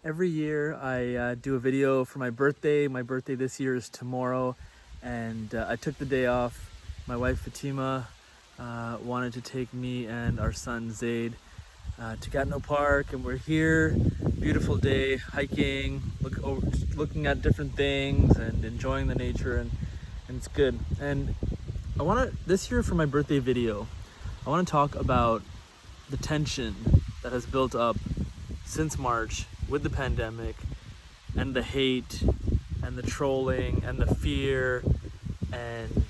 Every year I do a video for my birthday. My birthday this year is tomorrow, and I took the day off. My wife Fatima wanted to take me and our son Zaid to Gatineau Park, and we're here. Beautiful day, hiking, looking at different things and enjoying the nature, and it's good. And this year for my birthday video, I want to talk about the tension that has built up since March with the pandemic, and the hate and the trolling and the fear and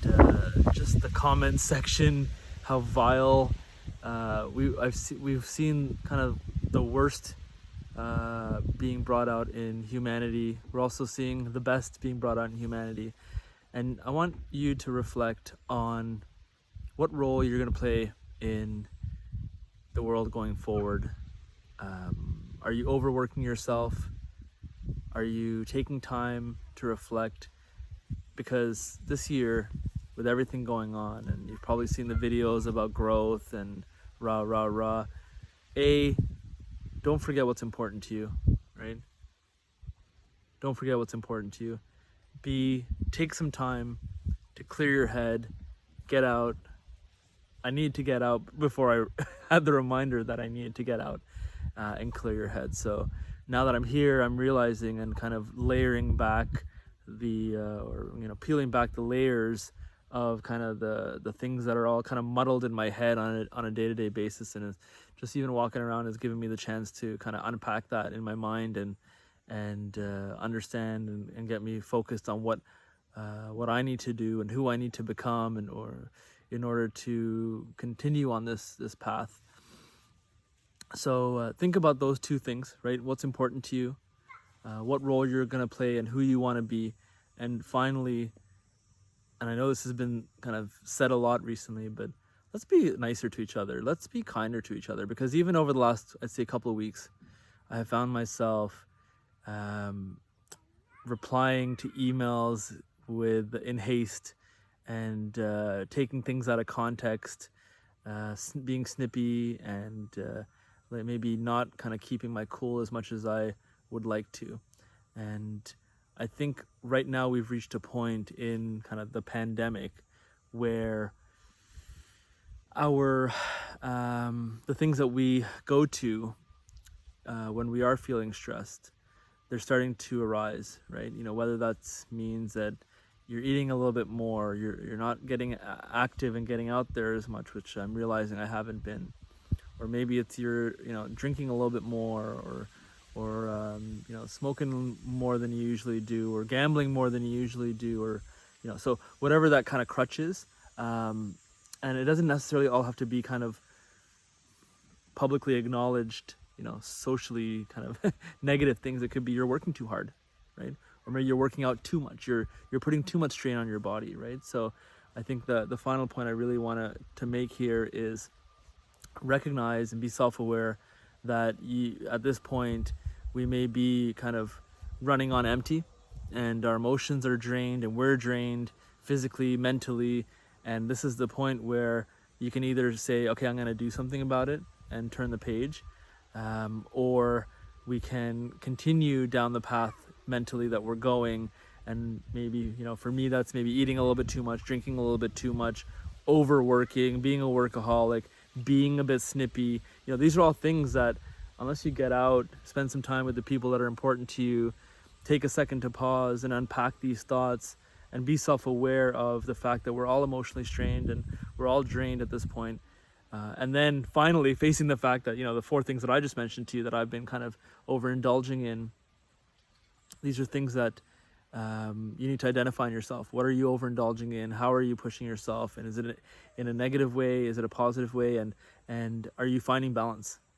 just the comment section, how vile. We've seen kind of the worst being brought out in humanity. We're also seeing the best being brought out in humanity, and I want you to reflect on what role you're going to play in the world going forward. Are you overworking yourself? Are you taking time to reflect? Because this year, with everything going on, and you've probably seen the videos about growth and rah, rah, rah. A, don't forget what's important to you, right? Don't forget what's important to you. B, take some time to clear your head, get out. I need to get out before I had the reminder that I needed to get out and clear your head. So now that I'm here, I'm realizing and kind of layering back peeling back the layers of kind of the things that are all kind of muddled in my head on a day-to-day basis. And just even walking around is giving me the chance to kind of unpack that in my mind and understand and get me focused on what I need to do and who I need to become, in order to continue on this path. So think about those two things, right? What's important to you, what role you're going to play, and who you want to be. And finally, and I know this has been kind of said a lot recently, but let's be nicer to each other. Let's be kinder to each other, because even over the last, I'd say, couple of weeks, I have found myself replying to emails in haste and taking things out of context, being snippy, and maybe not kind of keeping my cool as much as I would like to. And I think right now we've reached a point in kind of the pandemic where the things that we go to when we are feeling stressed, they're starting to arise, right? Whether that means that you're eating a little bit more, you're not getting active and getting out there as much, which I'm realizing I haven't been. Or maybe it's you're drinking a little bit more, or smoking more than you usually do, or gambling more than you usually do, or so whatever that kind of crutch is. And it doesn't necessarily all have to be kind of publicly acknowledged, socially kind of negative things. It could be you're working too hard, right? Or maybe you're working out too much. You're putting too much strain on your body, right? So I think the final point I really want to make here is recognize and be self-aware that at this point we may be kind of running on empty, and our emotions are drained, and we're drained physically, mentally. And this is the point where you can either say, okay, I'm going to do something about it and turn the page, or we can continue down the path mentally that we're going. And maybe, for me, that's maybe eating a little bit too much, drinking a little bit too much, overworking, being a workaholic, being a bit snippy. These are all things that, unless you get out, spend some time with the people that are important to you, take a second to pause and unpack these thoughts, and be self-aware of the fact that we're all emotionally strained and we're all drained at this point. And then finally facing the fact that, the four things that I just mentioned to you that I've been kind of overindulging in, these are things that you need to identify in yourself. What are you overindulging in? How are you pushing yourself? And is it in a negative way? Is it a positive way? And are you finding balance?